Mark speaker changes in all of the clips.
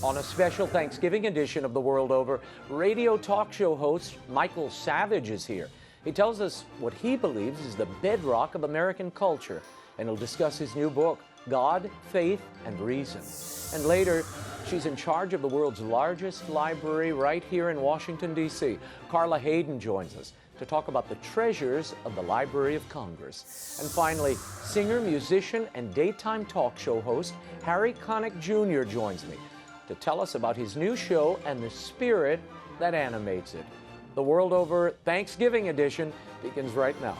Speaker 1: On a special Thanksgiving edition of The World Over, radio talk show host Michael Savage is here. He tells us what he believes is the bedrock of American culture, and he'll discuss his new book, God, Faith, and Reason. And later, she's in charge of the world's largest library right here in Washington, D.C. CARLA Hayden joins us to talk about the treasures of the Library of Congress. And finally, singer, musician, and daytime talk show host Connick Jr. joins me to tell us about his new show and the spirit that animates it. The World Over Thanksgiving edition begins right now.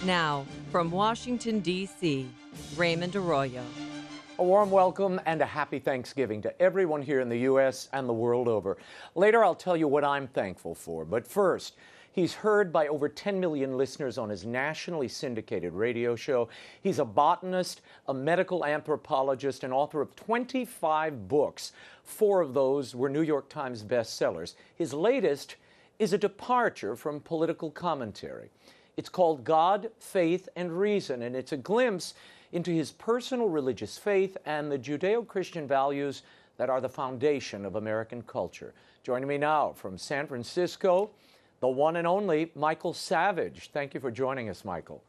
Speaker 2: Now, from Washington, D.C., Raymond Arroyo.
Speaker 1: A warm welcome and a happy Thanksgiving to everyone here in the U.S. and the world over. Later, I'll tell you what I'm thankful for. But first, he's heard by over 10 million listeners on his nationally syndicated radio show. He's a botanist, a medical anthropologist, and author of 25 books. 4 of those were New York Times bestsellers. His latest is a departure from political commentary. It's called God, Faith, and Reason, and it's a glimpse into his personal religious faith and the Judeo-Christian values that are the foundation of American culture. Joining me now from San Francisco, the one and only Michael Savage. Thank you for joining us, Michael.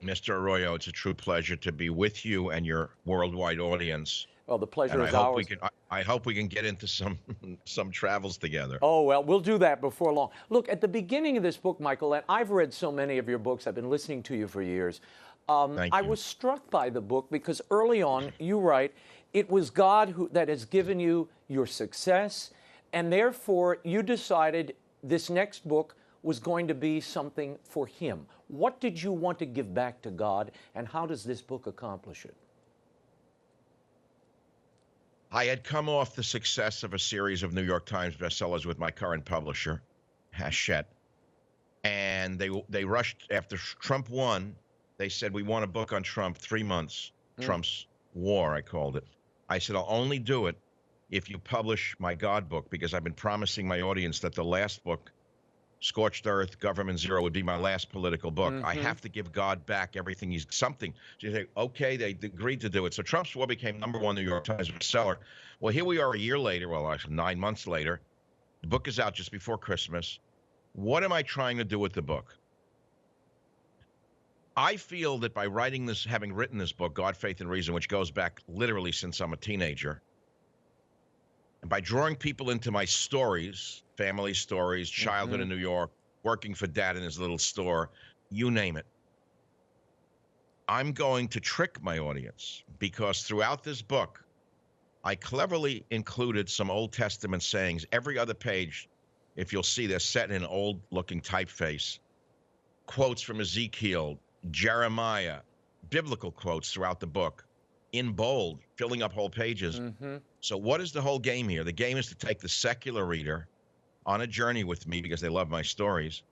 Speaker 3: Mr. Arroyo, it's a true pleasure to be with you and your worldwide audience.
Speaker 1: Well, the pleasure is
Speaker 3: ours. I hope we can get into some travels together.
Speaker 1: Oh, well, we'll do that before long. Look, at the beginning of this book, Michael, and I've read so many of your books. I've been listening to you for years. I was struck by the book because early on, you write, it was God that has given you your success, and therefore you decided this next book was going to be something for him. What did you want to give back to God, and how does this book accomplish it?
Speaker 3: I had come off the success of a series of New York Times bestsellers with my current publisher, Hachette, and they rushed after Trump won. They said, we want a book on Trump, 3 months, Trump's war, I called it. I said, I'll only do it if you publish my God book, because I've been promising my audience that the last book, Scorched Earth, Government Zero, would be my last political book. I have to give God back everything. He's something. So you say, okay, they agreed to do it. So Trump's war became #1 New York Times bestseller. Well, here we are a year later, well, actually 9 months later. The book is out just before Christmas. What am I trying to do with the book? I feel that by writing this, having written this book, God, Faith, and Reason, which goes back literally since I'm a teenager, and by drawing people into my stories, family stories, childhood in New York, working for Dad in his little store, you name it, I'm going to trick my audience, because throughout this book, I cleverly included some Old Testament sayings. Every other page, if you'll see, they're set in an old-looking typeface. Quotes from Ezekiel, Jeremiah, biblical quotes throughout the book, in bold, filling up whole pages. So what is the whole game here? The game is to take the secular reader on a journey with me, because they love my stories.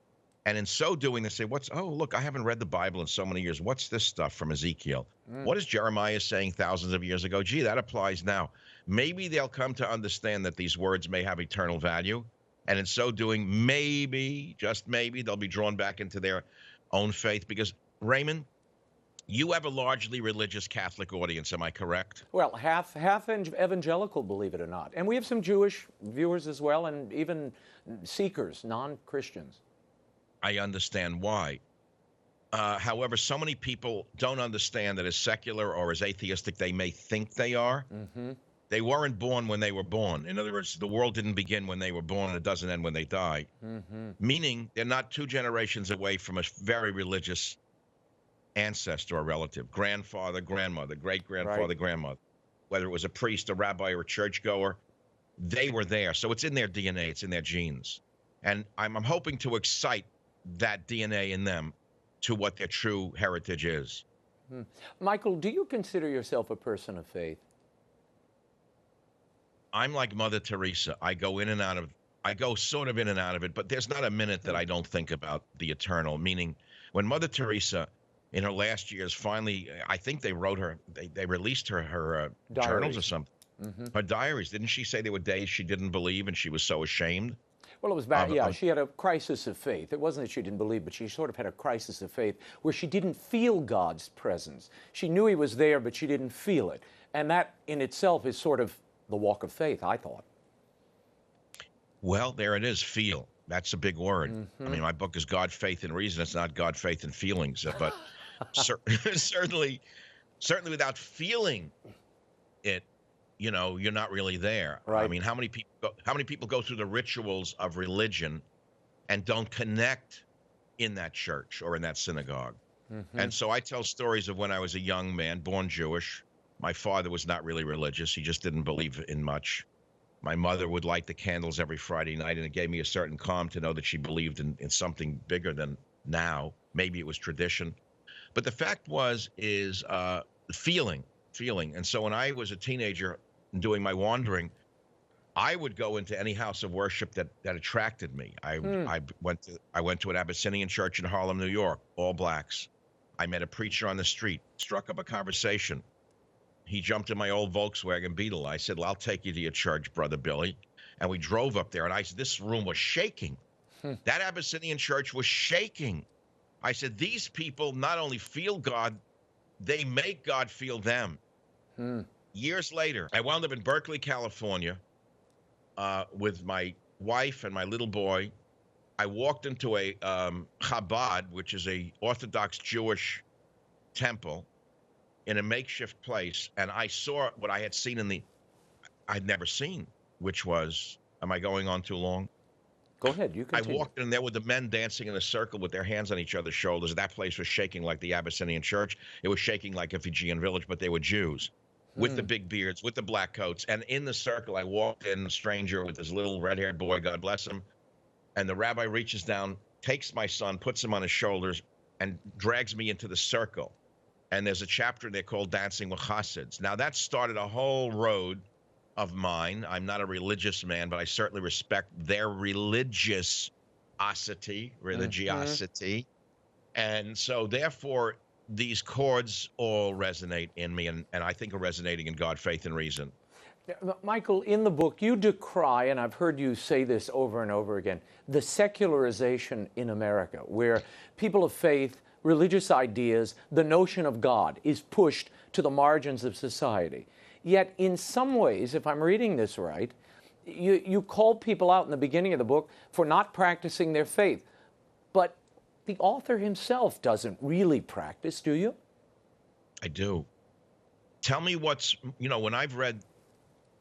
Speaker 3: And in so doing, they say, oh, look, I haven't read the Bible in so many years. What's this stuff from Ezekiel? What is Jeremiah saying thousands of years ago? Gee, that applies now. Maybe they'll come to understand that these words may have eternal value. And in so doing, maybe, just maybe, they'll be drawn back into their own faith. Because, Raymond, you have a largely religious Catholic audience, am I correct?
Speaker 1: Well, half evangelical, believe it or not. And we have some Jewish viewers as well, and even seekers, non-Christians.
Speaker 3: I understand why. However, so many people don't understand that as secular or as atheistic they may think they are. They weren't born when they were born. In other words, the world didn't begin when they were born, and it doesn't end when they die. Meaning they're not 2 generations away from a very religious ancestor or relative, grandfather, grandmother, great-grandfather, grandmother. Whether it was a priest, a rabbi, or a churchgoer, they were there. So it's in their DNA, it's in their genes. And I'm hoping to excite that DNA in them to what their true heritage is.
Speaker 1: Michael, do you consider yourself a person of faith?
Speaker 3: I'm like Mother Teresa. I go sort of in and out of it, but there's not a minute that I don't think about the eternal. Meaning, when Mother Teresa, in her last years, finally, I think they wrote her, they released her journals or something. Her diaries. Didn't she say there were days she didn't believe and she was so ashamed?
Speaker 1: Well, it was bad. Yeah, she had a crisis of faith. It wasn't that she didn't believe, but she sort of had a crisis of faith where she didn't feel God's presence. She knew he was there, but she didn't feel it. And that in itself is sort of the walk of faith, I thought.
Speaker 3: Well, there it is, feel. That's a big word. I mean, my book is God, Faith, and Reason. It's not God, Faith, and Feelings. But certainly without feeling it, you know, you're not really there.
Speaker 1: Right.
Speaker 3: I mean, how many people go through the rituals of religion and don't connect in that church or in that synagogue? And so I tell stories of when I was a young man, born Jewish. My father was not really religious. He just didn't believe in much. My mother would light the candles every Friday night, and it gave me a certain calm to know that she believed in something bigger than now. Maybe it was tradition. But the fact is feeling. And so when I was a teenager doing my wandering, I would go into any house of worship that attracted me. I went to an Abyssinian church in Harlem, New York, all blacks. I met a preacher on the street, struck up a conversation. He jumped in my old Volkswagen Beetle. I said, well, I'll take you to your church, Brother Billy. And we drove up there, and I said, this room was shaking. That Abyssinian church was shaking. I said, these people not only feel God, they make God feel them. Years later, I wound up in Berkeley, California, with my wife and my little boy. I walked into a Chabad, which is a Orthodox Jewish temple, in a makeshift place, and I saw what I had seen I'd never seen, which was, am I going on too long?
Speaker 1: Go ahead, you continue.
Speaker 3: I walked in there with the men dancing in a circle with their hands on each other's shoulders. That place was shaking like the Abyssinian church. It was shaking like a Fijian village, but they were Jews with the big beards, with the black coats. And in the circle, I walked in, a stranger with this little red-haired boy, God bless him, and the rabbi reaches down, takes my son, puts him on his shoulders, and drags me into the circle. And there's a chapter there called Dancing with Chassids. Now, that started a whole road of mine. I'm not a religious man, but I certainly respect their religiosity. And so, therefore, these chords all resonate in me, and I think are resonating in God, Faith, and Reason.
Speaker 1: Yeah, Michael, in the book, you decry, and I've heard you say this over and over again, the secularization in America, where people of faith, religious ideas, the notion of God is pushed to the margins of society. Yet, in some ways, if I'm reading this right, you call people out in the beginning of the book for not practicing their faith. But the author himself doesn't really practice, do you?
Speaker 3: I do. Tell me when I've read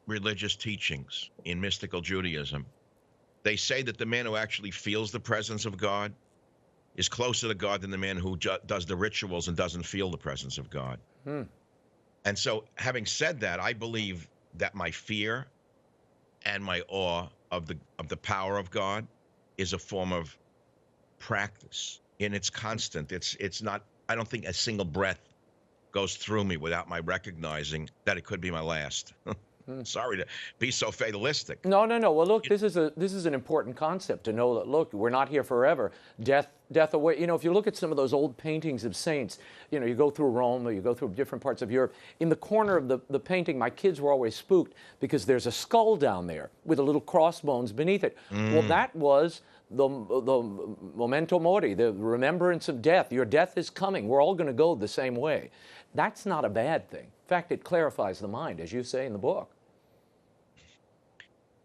Speaker 3: religious teachings in mystical Judaism, they say that the man who actually feels the presence of God is closer to God than the man who does the rituals and doesn't feel the presence of God. And so, having said that, I believe that my fear and my awe of the power of God is a form of practice, and it's constant. It's not. I don't think a single breath goes through me without my recognizing that it could be my last. Sorry to be so fatalistic.
Speaker 1: No. Well, look, this is an important concept to know that, look, we're not here forever. Death away. You know, if you look at some of those old paintings of saints, you know, you go through Rome or you go through different parts of Europe, in the corner of the painting, my kids were always spooked because there's a skull down there with a little crossbones beneath it. Well, that was the memento mori, the remembrance of death. Your death is coming. We're all going to go the same way. That's not a bad thing. In fact, it clarifies the mind, as you say in the book.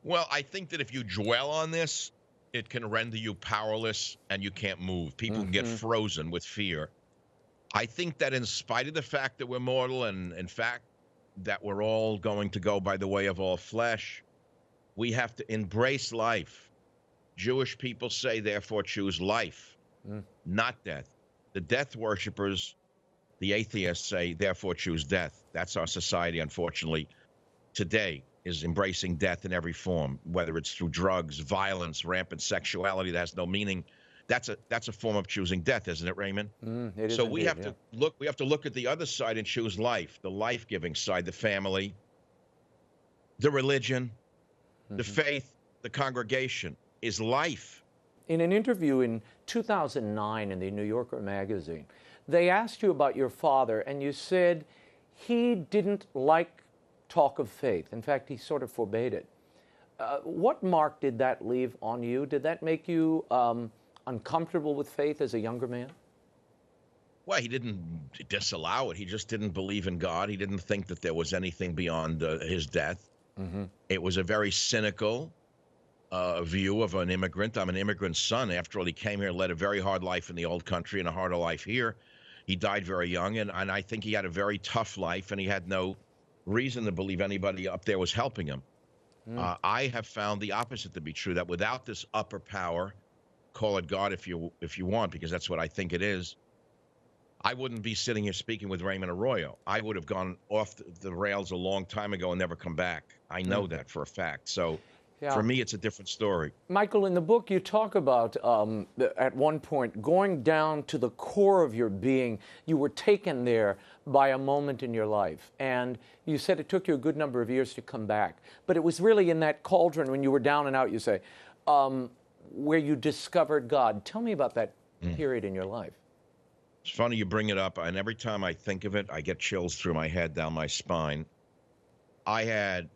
Speaker 3: Well, I think that if you dwell on this, it can render you powerless and you can't move. People can get frozen with fear. I think that in spite of the fact that we're mortal and in fact that we're all going to go by the way of all flesh, we have to embrace life. Jewish people say, therefore, choose life, not death. The death worshipers, the atheists say, therefore, choose death. That's our society, unfortunately, today. Is embracing death in every form, whether it's through drugs, violence, rampant sexuality that has no meaning. That's a form of choosing death, isn't it, Raymond?
Speaker 1: It is
Speaker 3: so
Speaker 1: indeed,
Speaker 3: we have to look. We have to look at the other side and choose life, the life-giving side, the family, the religion, the faith, the congregation is life.
Speaker 1: In an interview in 2009 in the New Yorker magazine, they asked you about your father, and you said he didn't like talk of faith. In fact, he sort of forbade it. What mark did that leave on you? Did that make you uncomfortable with faith as a younger man?
Speaker 3: Well, he didn't disallow it. He just didn't believe in God. He didn't think that there was anything beyond his death. Mm-hmm. It was a very cynical view of an immigrant. I'm an immigrant son. After all, he came here, led a very hard life in the old country and a harder life here. He died very young, and I think he had a very tough life, and he had no reason to believe anybody up there was helping him. I have found the opposite to be true, that without this upper power, call it God if you want, because that's what I think it is, I wouldn't be sitting here speaking with Raymond Arroyo. I would have gone off the rails a long time ago and never come back. I know that for a fact. So for me, it's a different story.
Speaker 1: Michael, in the book, you talk about, at one point, going down to the core of your being. You were taken there by a moment in your life. And you said it took you a good number of years to come back. But it was really in that cauldron when you were down and out, you say, where you discovered God. Tell me about that period in your life.
Speaker 3: It's funny you bring it up, and every time I think of it, I get chills through my head, down my spine. I had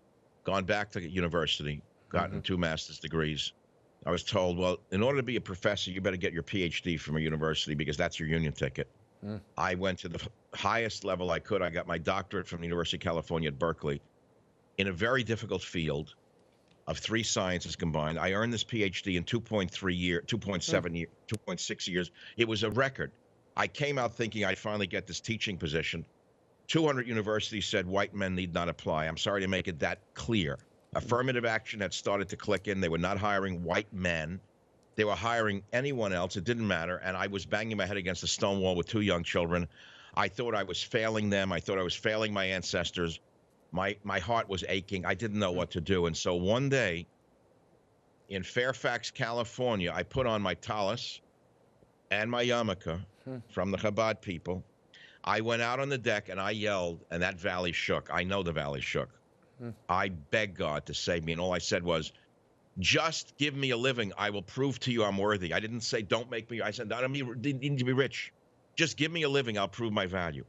Speaker 3: gone back to university, gotten 2 master's degrees. I was told, well, in order to be a professor, you better get your PhD from a university because that's your union ticket. I went to the highest level I could. I got my doctorate from the University of California at Berkeley in a very difficult field of 3 sciences combined. I earned this PhD in 2.6 years. It was a record. I came out thinking I'd finally get this teaching position. 200 universities said white men need not apply. I'm sorry to make it that clear. Affirmative action had started to click in. They were not hiring white men. They were hiring anyone else. It didn't matter. And I was banging my head against a stone wall with 2 young children. I thought I was failing them. I thought I was failing my ancestors. My heart was aching. I didn't know what to do. And so one day in Fairfax, California, I put on my tallis and my yarmulke from the Chabad people. I went out on the deck and I yelled, and that valley shook. I know the valley shook. I begged God to save me, and all I said was, just give me a living. I will prove to you I'm worthy. I didn't say, don't make me. I said, I don't need to be rich. Just give me a living. I'll prove my value.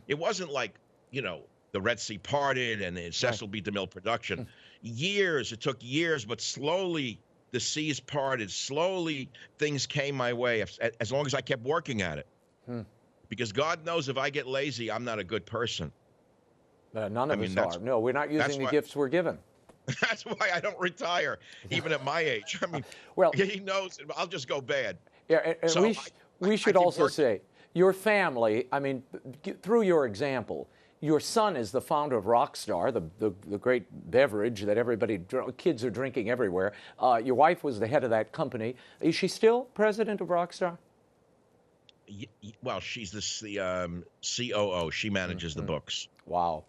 Speaker 3: It wasn't like, the Red Sea parted and Cecil B. DeMille production. It took years, but slowly the seas parted. Slowly things came my way, as long as I kept working at it. Because God knows if I get lazy, I'm not a good person.
Speaker 1: None of us are. No, we're not using the gifts we're given.
Speaker 3: That's why I don't retire, even at my age. I mean, he knows I'll just go bad.
Speaker 1: Yeah, and so we should also say, your family, I mean, through your example, your son is the founder of Rockstar, the great beverage that kids are drinking everywhere. Your wife was the head of that company. Is she still president of Rockstar?
Speaker 3: Well, she's the COO. She manages the books.
Speaker 1: Wow.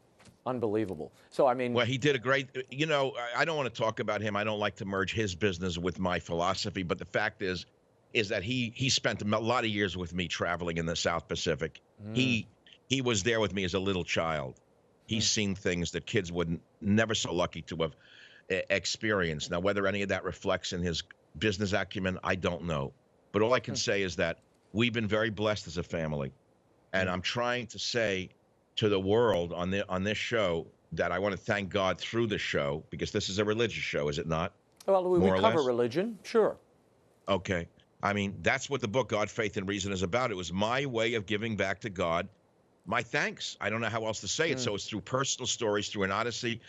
Speaker 1: Unbelievable. So, I mean...
Speaker 3: Well, he did a great... I don't want to talk about him. I don't like to merge his business with my philosophy, but the fact is that he spent a lot of years with me traveling in the South Pacific. He was there with me as a little child. He's seen things that kids would never so lucky to have experienced. Now, whether any of that reflects in his business acumen, I don't know. But all I can say is that we've been very blessed as a family. And I'm trying to say to the world on this show that I want to thank God through the show, because this is a religious show, is it not?
Speaker 1: Well, we cover religion, sure.
Speaker 3: Okay. I mean, that's what the book God, Faith, and Reason is about. It was my way of giving back to God my thanks. I don't know how else to say it. So it's through personal stories, through an odyssey.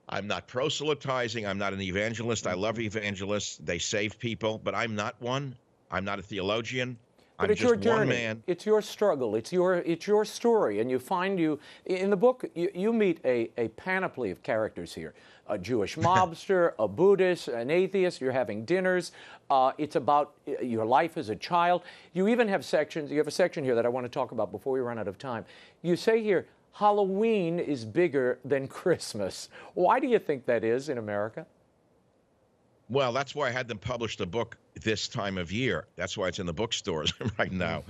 Speaker 3: I'm not proselytizing. I'm not an evangelist. I love evangelists. They save people, but I'm not one. I'm not a theologian.
Speaker 1: But it's your journey. It's your struggle. It's your story. And you find in the book, you meet a panoply of characters here. A Jewish mobster, a Buddhist, an atheist. You're having dinners. It's about your life as a child. You even have sections. You have a section here that I want to talk about before we run out of time. You say here, Halloween is bigger than Christmas. Why do you think that is in America?
Speaker 3: Well, that's why I had them publish the book this time of year. That's why it's in the bookstores right now.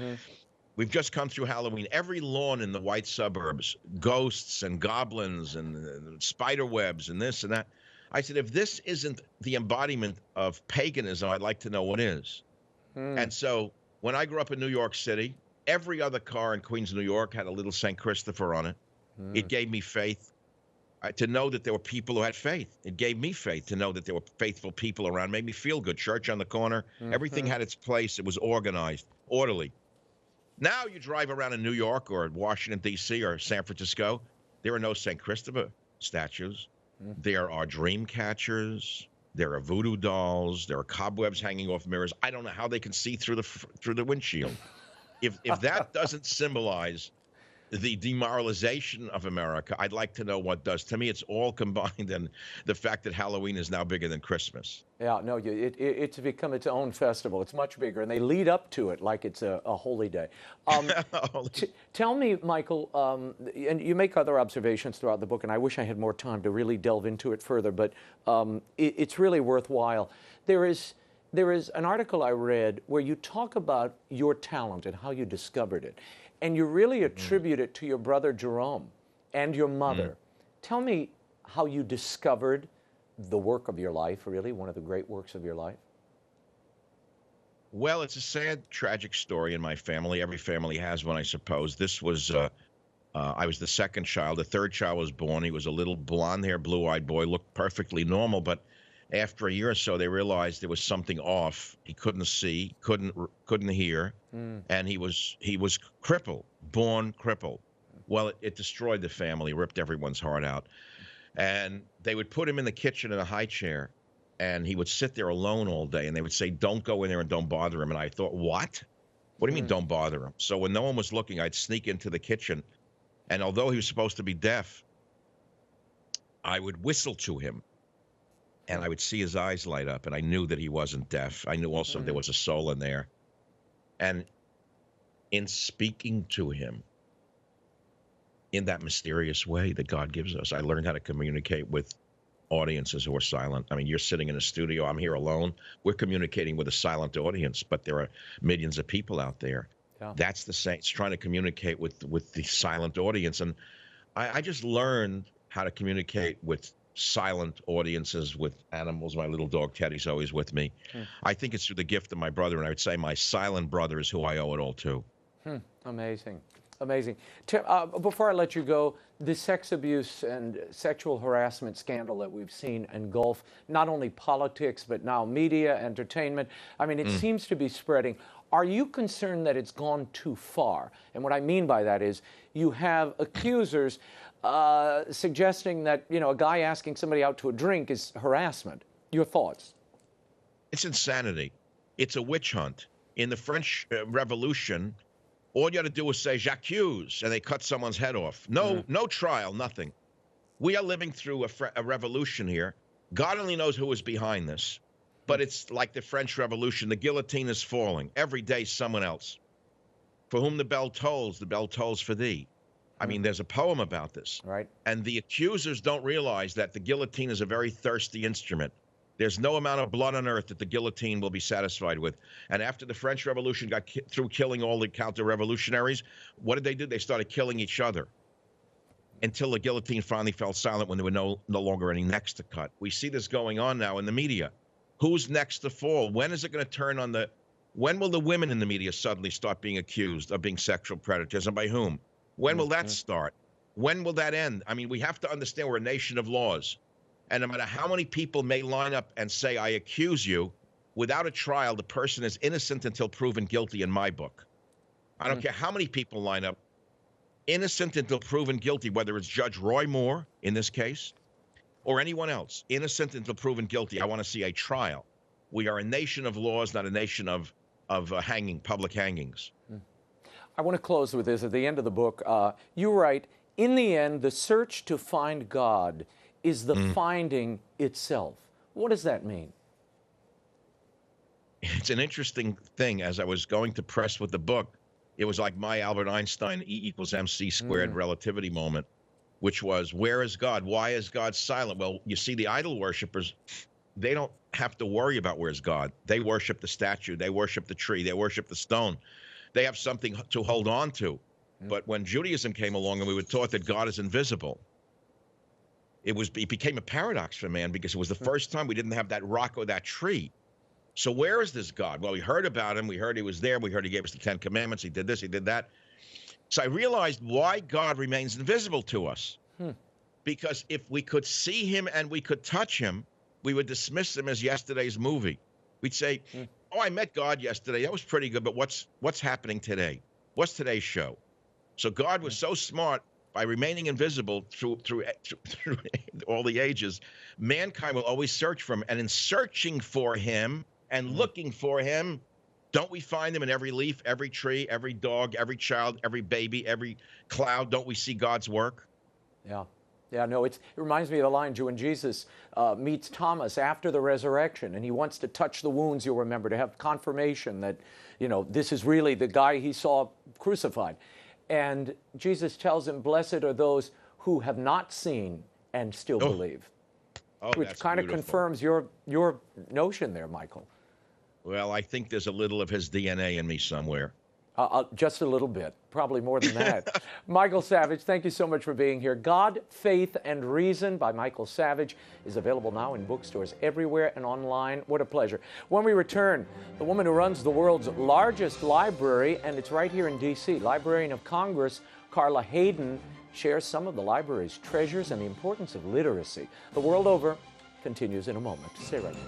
Speaker 3: We've just come through Halloween. Every lawn in the white suburbs, ghosts and goblins and spider webs and this and that. I said, if this isn't the embodiment of paganism, I'd like to know what is. And so when I grew up in New York City, Every other car in Queens, New York had a little St. Christopher on it. It gave me faith to know that there were people who had faith. It gave me faith to know that there were faithful people around. It made me feel good. Church on the corner. Everything had its place. It was organized, orderly. Now you drive around in New York or Washington, D.C. or San Francisco, there are no St. Christopher statues. There are dream catchers. There are voodoo dolls. There are cobwebs hanging off mirrors. I don't know how they can see through the windshield. If that doesn't symbolize the demoralization of America, I'd like to know what does. To me, it's all combined in the fact that Halloween is now bigger than Christmas.
Speaker 1: Yeah, no, it's become its own festival. It's much bigger, and they lead up to it like it's a holy day. Tell me, Michael, and you make other observations throughout the book, and I wish I had more time to really delve into it further, but it's really worthwhile. There is an article I read where you talk about your talent and how you discovered it. And you really attribute it to your brother Jerome and your mother. Tell me how you discovered the work of your life, really, one of the great works of your life.
Speaker 3: Well, it's a sad, tragic story in my family. Every family has one, I suppose. This was, I was the second child. The third child was born. He was a little blonde-haired, blue-eyed boy, looked perfectly normal, but after a year or so, they realized there was something off. He couldn't see, couldn't hear, and he was crippled, born crippled. Well, it destroyed the family, ripped everyone's heart out. And they would put him in the kitchen in a high chair, and he would sit there alone all day, and they would say, don't go in there and don't bother him. And I thought, what? What do you mean don't bother him? So when no one was looking, I'd sneak into the kitchen, and although he was supposed to be deaf, I would whistle to him. And I would see his eyes light up, and I knew that he wasn't deaf. I knew also there was a soul in there. And in speaking to him in that mysterious way that God gives us, I learned how to communicate with audiences who are silent. I mean, you're sitting in a studio. I'm here alone. We're communicating with a silent audience, but there are millions of people out there. Yeah. That's the same. It's trying to communicate with the silent audience. And I just learned how to communicate with silent audiences, with animals. My little dog Teddy's always with me. I think it's through the gift of my brother, and I would say my silent brother is who I owe it all to.
Speaker 1: Amazing. Amazing. Before I let you go, the sex abuse and sexual harassment scandal that we've seen engulf not only politics, but now media, entertainment. I mean, it seems to be spreading. Are you concerned that it's gone too far? And what I mean by that is you have accusers suggesting that, a guy asking somebody out to a drink is harassment. Your thoughts?
Speaker 3: It's insanity. It's a witch hunt. In the French Revolution, all you had to do was say, j'accuse, and they cut someone's head off. No trial, nothing. We are living through a revolution here. God only knows who is behind this. But it's like the French Revolution. The guillotine is falling. Every day, someone else. For whom the bell tolls for thee. I mean, there's a poem about this.
Speaker 1: Right.
Speaker 3: And the accusers don't realize that the guillotine is a very thirsty instrument. There's no amount of blood on earth that the guillotine will be satisfied with. And after the French Revolution got through killing all the counter-revolutionaries, what did they do? They started killing each other until the guillotine finally fell silent when there were no longer any necks to cut. We see this going on now in the media. Who's next to fall? When is it going to turn on when will the women in the media suddenly start being accused of being sexual predators, and by whom? When will that start? When will that end? I mean, we have to understand we're a nation of laws. And no matter how many people may line up and say, I accuse you, without a trial, the person is innocent until proven guilty in my book. I don't care how many people line up, innocent until proven guilty, whether it's Judge Roy Moore in this case or anyone else, innocent until proven guilty. I want to see a trial. We are a nation of laws, not a nation of public hangings.
Speaker 1: I want to close with this. At the end of the book, you write, in the end, the search to find God is the finding itself. What does that mean?
Speaker 3: It's an interesting thing. As I was going to press with the book, it was like my Albert Einstein E=mc² relativity moment, which was, where is God? Why is God silent? Well, you see, the idol worshipers, they don't have to worry about where's God. They worship the statue. They worship the tree. They worship the stone. They have something to hold on to. But when Judaism came along and we were taught that God is invisible, it became a paradox for man, because it was the first time we didn't have that rock or that tree. So where is this God? Well, we heard about him. We heard he was there. We heard he gave us the 10 Commandments. He did this, he did that. So I realized why God remains invisible to us. Because if we could see him and we could touch him, we would dismiss him as yesterday's movie. We'd say, oh, I met God yesterday. That was pretty good, but what's happening today? What's today's show? So God was so smart by remaining invisible through all the ages. Mankind will always search for him. And in searching for him and looking for him, don't we find him in every leaf, every tree, every dog, every child, every baby, every cloud? Don't we see God's work?
Speaker 1: Yeah. Yeah, no, it reminds me of the line when Jesus meets Thomas after the resurrection, and he wants to touch the wounds, you'll remember, to have confirmation that, this is really the guy he saw crucified. And Jesus tells him, blessed are those who have not seen and still believe.
Speaker 3: Oh,
Speaker 1: which kind of confirms your notion there, Michael.
Speaker 3: Well, I think there's a little of his DNA in me somewhere.
Speaker 1: Just a little bit, probably more than that. Michael Savage, thank you so much for being here. God, Faith, and Reason by Michael Savage is available now in bookstores everywhere and online. What a pleasure. When we return, the woman who runs the world's largest library, and it's right here in D.C., Librarian of Congress, CARLA HAYDEN, shares some of the library's treasures and the importance of literacy. The World Over continues in a moment. Stay right here.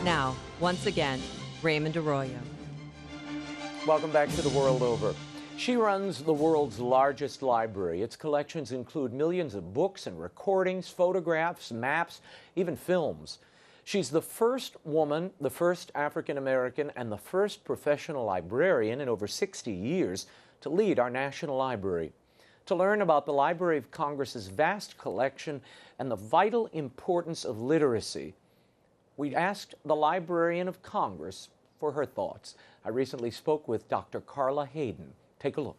Speaker 2: Now, once again, Raymond Arroyo.
Speaker 1: Welcome back to The World Over. She runs the world's largest library. Its collections include millions of books and recordings, photographs, maps, even films. She's the first woman, the first African American, and the first professional librarian in over 60 years to lead our National Library. To learn about the Library of Congress's vast collection and the vital importance of literacy, we asked the Librarian of Congress for her thoughts. I recently spoke with Dr. CARLA HAYDEN. Take a look.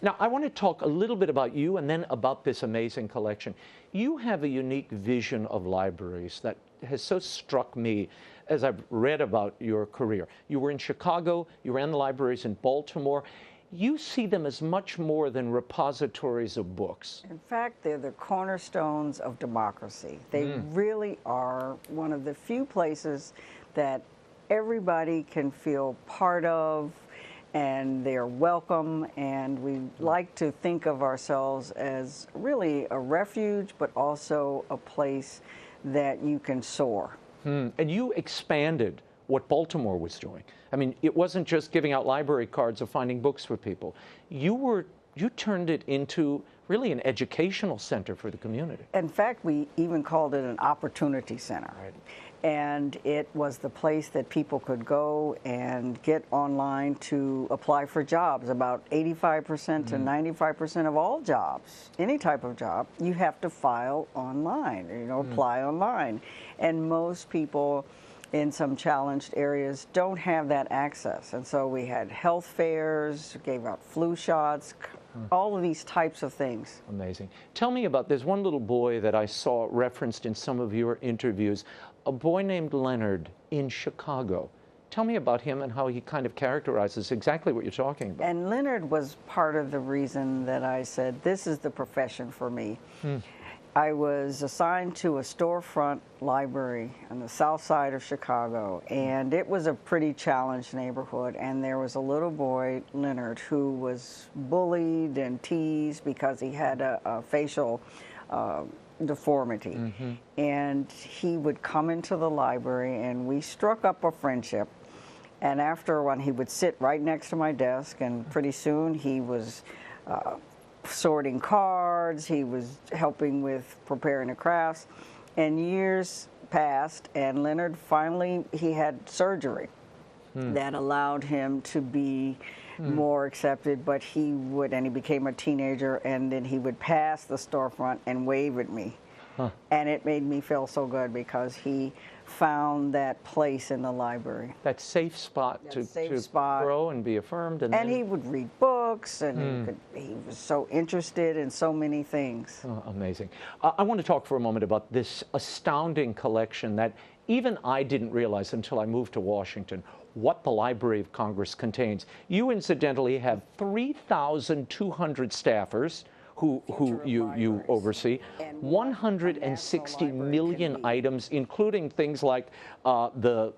Speaker 1: Now, I want to talk a little bit about you and then about this amazing collection. You have a unique vision of libraries that has so struck me as I've read about your career. You were in Chicago, you ran the libraries in Baltimore. You see them as much more than repositories of books.
Speaker 4: In fact, they're the cornerstones of democracy. They really are one of the few places that everybody can feel part of, and they're welcome, and we like to think of ourselves as really a refuge, but also a place that you can soar.
Speaker 1: And you expanded what Baltimore was doing. I mean, it wasn't just giving out library cards or finding books for people. You turned it into really an educational center for the community.
Speaker 4: In fact, we even called it an opportunity center.
Speaker 1: Right.
Speaker 4: And it was the place that people could go and get online to apply for jobs. About 85% to 95% of all jobs, any type of job, you have to file online, apply online. And most people in some challenged areas don't have that access. And so we had health fairs, gave out flu shots, all of these types of things.
Speaker 1: Amazing. Tell me about, there's one little boy that I saw referenced in some of your interviews, a boy named Leonard in Chicago. Tell me about him and how he kind of characterizes exactly what you're talking about.
Speaker 4: And Leonard was part of the reason that I said, this is the profession for me. I was assigned to a storefront library on the south side of Chicago, and it was a pretty challenged neighborhood, and there was a little boy, Leonard, who was bullied and teased because he had a facial deformity. And he would come into the library, and we struck up a friendship. And after a while, he would sit right next to my desk, and pretty soon he was sorting cards, he was helping with preparing the crafts, and years passed, and Leonard finally, he had surgery that allowed him to be more accepted, but he became a teenager, and then he would pass the storefront and wave at me. And it made me feel so good because he found that place in the library.
Speaker 1: That safe spot to grow and be affirmed.
Speaker 4: And he would read books, and he was so interested in so many things.
Speaker 1: Oh, amazing. I want to talk for a moment about this astounding collection that Even I didn't realize until I moved to Washington what the Library of Congress contains. You incidentally have 3,200 staffers who you oversee, 160 million items, including things like the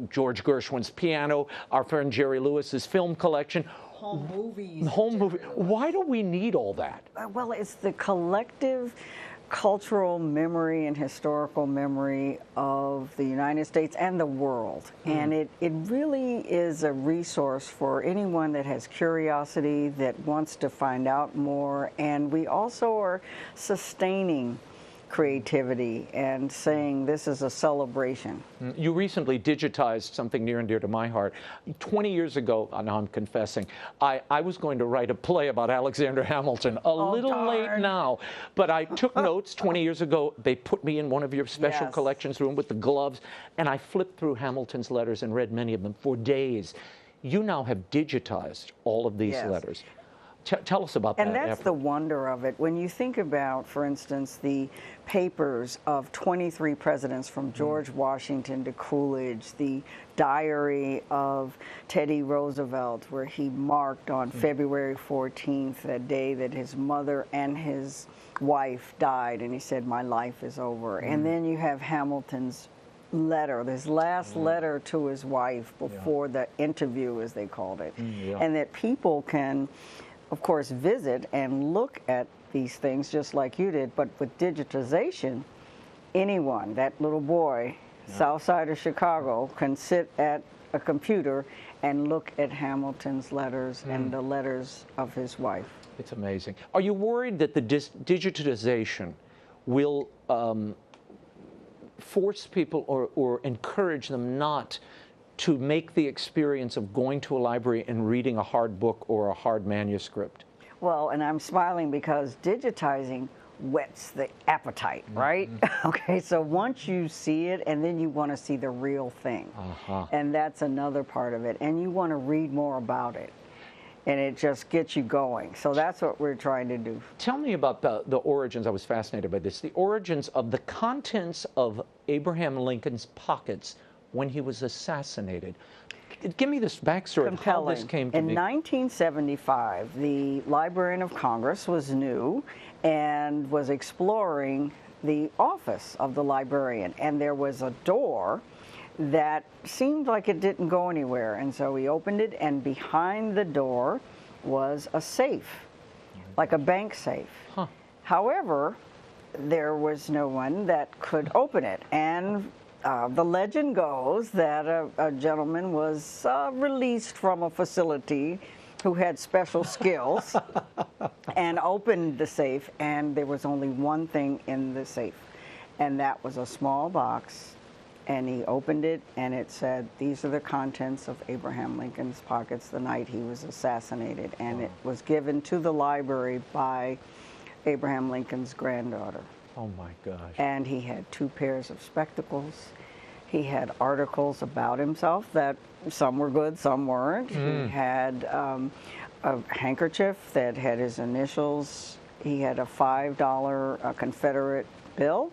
Speaker 1: George Gershwin's piano, our friend Jerry Lewis's film collection.
Speaker 4: Home movies.
Speaker 1: Home movie. Why do we need all that?
Speaker 4: Well, it's the collective cultural memory and historical memory of the United States and the world. And it really is a resource for anyone that has curiosity, that wants to find out more. And we also are sustaining creativity and saying this is a celebration.
Speaker 1: You recently digitized something near and dear to my heart. 20 years ago, now I'm confessing, I was going to write a play about Alexander Hamilton. A little
Speaker 4: darn.
Speaker 1: late now, but I took notes 20 years ago. They put me in one of your special collections room with the gloves, and I flipped through Hamilton's letters and read many of them for days. You now have digitized all of these letters. Tell us about that.
Speaker 4: And that's the wonder of it. When you think about, for instance, the papers of 23 presidents from George Washington to Coolidge, the diary of Teddy Roosevelt, where he marked on February 14th, that day that his mother and his wife died, and he said, "My life is over." And then you have Hamilton's letter, this last letter to his wife before the interview, as they called it, and that people can, of course, visit and look at these things just like you did, but with digitization, anyone, that little boy, south side of Chicago, can sit at a computer and look at Hamilton's letters and the letters of his wife.
Speaker 1: It's amazing. Are you worried that the digitization will force people or encourage them not to make the experience of going to a library and reading a hard book or a hard manuscript?
Speaker 4: Well, and I'm smiling because digitizing whets the appetite, right? Okay, so once you see it, and then you want to see the real thing. And that's another part of it. And you want to read more about it. And it just gets you going. So that's what we're trying to do.
Speaker 1: Tell me about the origins. I was fascinated by this. The origins of the contents of Abraham Lincoln's pockets when he was assassinated. Give me this backstory of how this came to
Speaker 4: be. In
Speaker 1: be.
Speaker 4: 1975, the Librarian of Congress was new and was exploring the office of the librarian. And there was a door that seemed like it didn't go anywhere. And so he opened it, and behind the door was a safe, like a bank safe. However, there was no one that could open it. And the legend goes that a gentleman was released from a facility who had special skills and opened the safe, and there was only one thing in the safe, and that was a small box. And he opened it, and it said, "These are the contents of Abraham Lincoln's pockets the night he was assassinated." And it was given to the library by Abraham Lincoln's granddaughter.
Speaker 1: Oh my gosh.
Speaker 4: And he had 2 pairs of spectacles. He had articles about himself that some were good, some weren't. He had a handkerchief that had his initials. He had a $5 Confederate bill.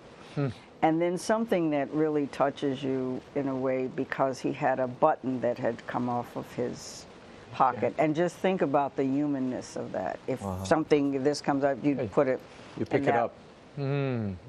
Speaker 4: And then something that really touches you in a way, because he had a button that had come off of his pocket. And just think about the humanness of that. If something, this comes up, you put it.
Speaker 1: You pick it up.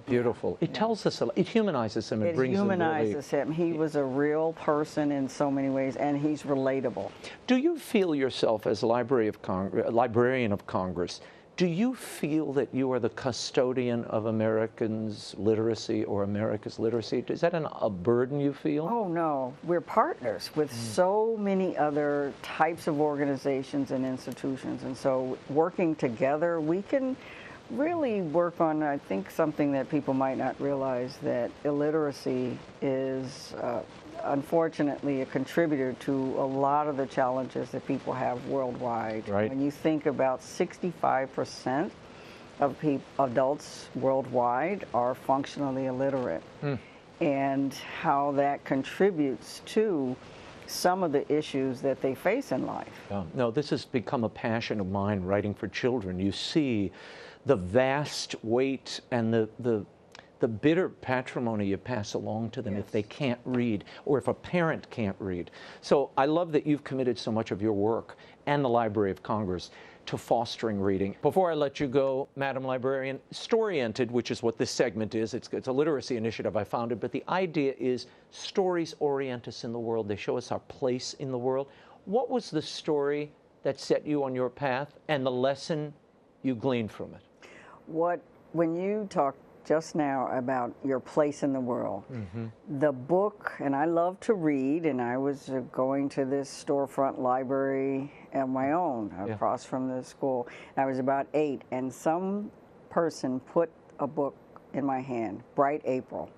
Speaker 1: Beautiful. It tells us a lot. It humanizes him. It brings
Speaker 4: humanizes him. He was a real person in so many ways, and he's relatable.
Speaker 1: Do you feel yourself as Librarian of Congress, do you feel that you are the custodian of Americans' literacy or America's literacy? Is that a burden you feel?
Speaker 4: Oh, no. We're partners with so many other types of organizations and institutions. And so working together, we can really work on, I think, something that people might not realize, that illiteracy is unfortunately a contributor to a lot of the challenges that people have worldwide.
Speaker 1: Right.
Speaker 4: When you think about 65% of adults worldwide are functionally illiterate, and how that contributes to some of the issues that they face in life.
Speaker 1: No, this has become a passion of mine, writing for children. You see the vast weight and the the bitter patrimony you pass along to them if they can't read or if a parent can't read. So I love that you've committed so much of your work and the Library of Congress to fostering reading. Before I let you go, Madam Librarian, Story-Ented, which is what this segment is, it's a literacy initiative I founded, but the idea is stories orient us in the world. They show us our place in the world. What was the story that set you on your path and the lesson you gleaned from it?
Speaker 4: When you talked just now about your place in the world, the book, and I love to read, and I was going to this storefront library on my own across from the school. I was about 8, and some person put a book in my hand, Bright April,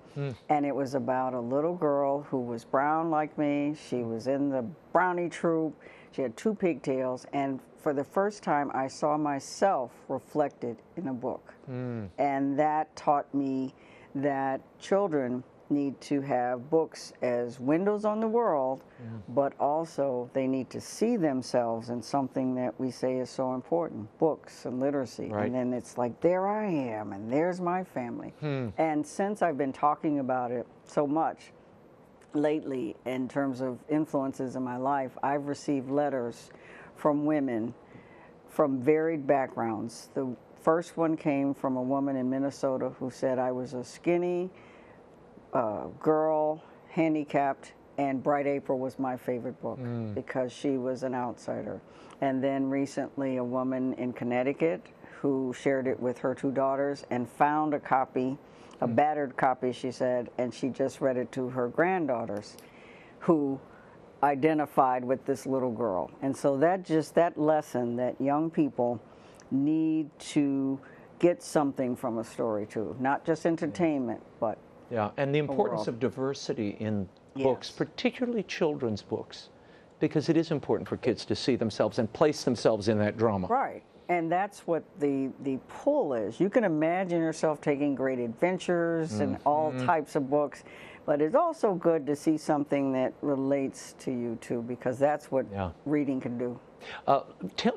Speaker 4: and it was about a little girl who was brown like me. She was in the brownie troop. She had 2 pigtails, and for the first time I saw myself reflected in a book. And that taught me that children need to have books as windows on the world, but also they need to see themselves in something that we say is so important, books and literacy.
Speaker 1: Right.
Speaker 4: And then it's like, there I am, and there's my family. And since I've been talking about it so much lately in terms of influences in my life, I've received letters from women from varied backgrounds. The first one came from a woman in Minnesota who said I was a skinny girl, handicapped, and Bright April was my favorite book because she was an outsider. And then recently a woman in Connecticut who shared it with her 2 daughters and found a copy, a battered copy, she said, and she just read it to her granddaughters who identified with this little girl. And so that lesson that young people need to get something from a story too, not just entertainment, but
Speaker 1: and the importance of diversity in books, particularly children's books, because it is important for kids to see themselves and place themselves in that drama.
Speaker 4: Right. And that's what the pull is. You can imagine yourself taking great adventures and all types of books, but it's also good to see something that relates to you too, because that's what reading can do.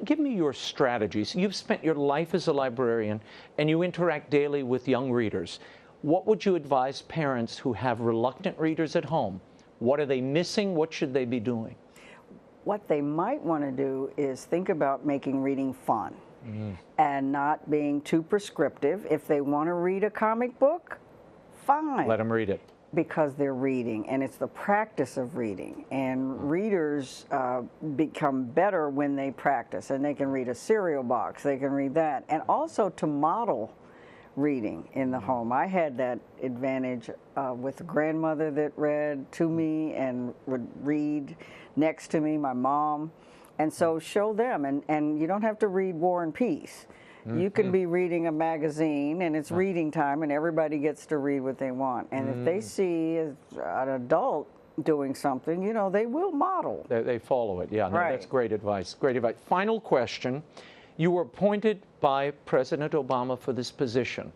Speaker 1: Give me your strategies. You've spent your life as a librarian and you interact daily with young readers. What would you advise parents who have reluctant readers at home? What are they missing? What should they be doing?
Speaker 4: What they might want to do is think about making reading fun and not being too prescriptive. If they want to read a comic book, fine.
Speaker 1: Let them read it.
Speaker 4: Because they're reading, and it's the practice of reading. And readers become better when they practice, and they can read a cereal box, they can read that. And also to model reading in the home. I had that advantage with a grandmother that read to me and would read next to me, my mom. And so show them, and you don't have to read War and Peace. You can be reading a magazine and it's reading time and everybody gets to read what they want. And if they see an adult doing something, you know, they will model.
Speaker 1: They follow it, no, that's great advice. Great advice. Final question. You were appointed by President Obama for this position.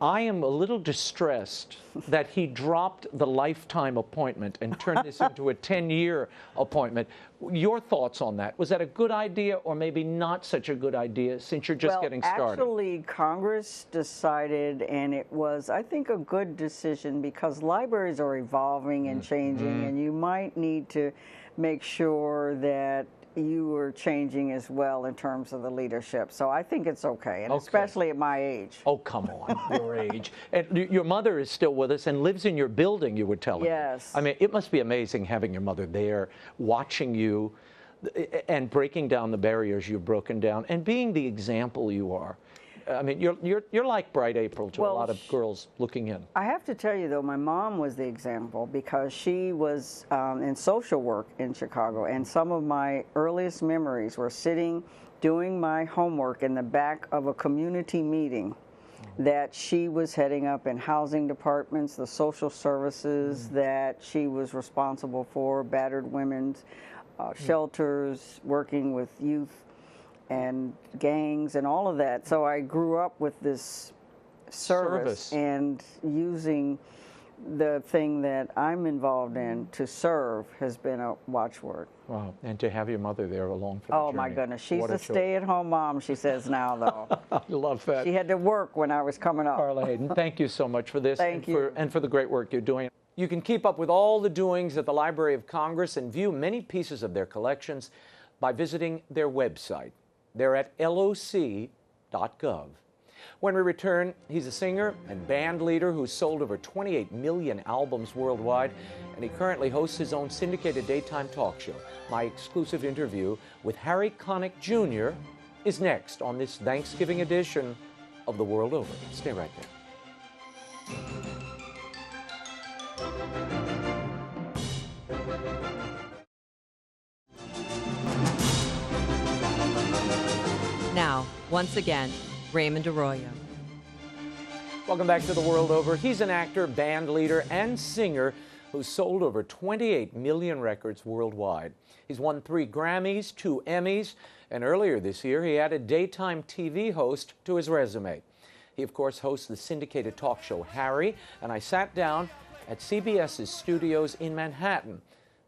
Speaker 1: I am a little distressed that he dropped the lifetime appointment and turned this into a 10-year appointment. Your thoughts on that? Was that a good idea or maybe not such a good idea since you're just getting started?
Speaker 4: Actually, Congress decided, and it was, I think, a good decision because libraries are evolving and changing, and you might need to make sure that you are changing as well in terms of the leadership. So I think it's okay, and especially at my age.
Speaker 1: Oh, come on, your age. And your mother is still with us and lives in your building, you were telling me.
Speaker 4: Yes.
Speaker 1: I mean, it must be amazing having your mother there, watching you, and breaking down the barriers you've broken down, and being the example you are. I mean, you're like Bright April to a lot of girls looking in.
Speaker 4: I have to tell you, though, my mom was the example because she was in social work in Chicago, and some of my earliest memories were sitting doing my homework in the back of a community meeting that she was heading up in housing departments, the social services that she was responsible for, battered women's shelters, working with youth and gangs and all of that. So I grew up with this service and using the thing that I'm involved in, to serve, has been a watchword.
Speaker 1: Wow, and to have your mother there along for the
Speaker 4: Oh
Speaker 1: journey.
Speaker 4: my goodness, she's
Speaker 1: What
Speaker 4: a
Speaker 1: joy.
Speaker 4: stay-at-home mom, she says now, though.
Speaker 1: I love that.
Speaker 4: She had to work when I was coming up.
Speaker 1: CARLA Hayden, thank you so much for this.
Speaker 4: Thank you.
Speaker 1: And for the great work you're doing. You can keep up with all the doings at the Library of Congress and view many pieces of their collections by visiting their website. They're at loc.gov. When we return, he's a singer and band leader who's sold over 28 million albums worldwide, and he currently hosts his own syndicated daytime talk show. My exclusive interview with Connick Jr. is next on this Thanksgiving edition of The World Over. Stay right there.
Speaker 2: Now, once again, Raymond Arroyo.
Speaker 1: Welcome back to The World Over. He's an actor, band leader, and singer who's sold over 28 million records worldwide. He's won 3 Grammys, 2 Emmys, and earlier this year he added daytime TV host to his resume. He, of course, hosts the syndicated talk show Harry, and I sat down at CBS's studios in Manhattan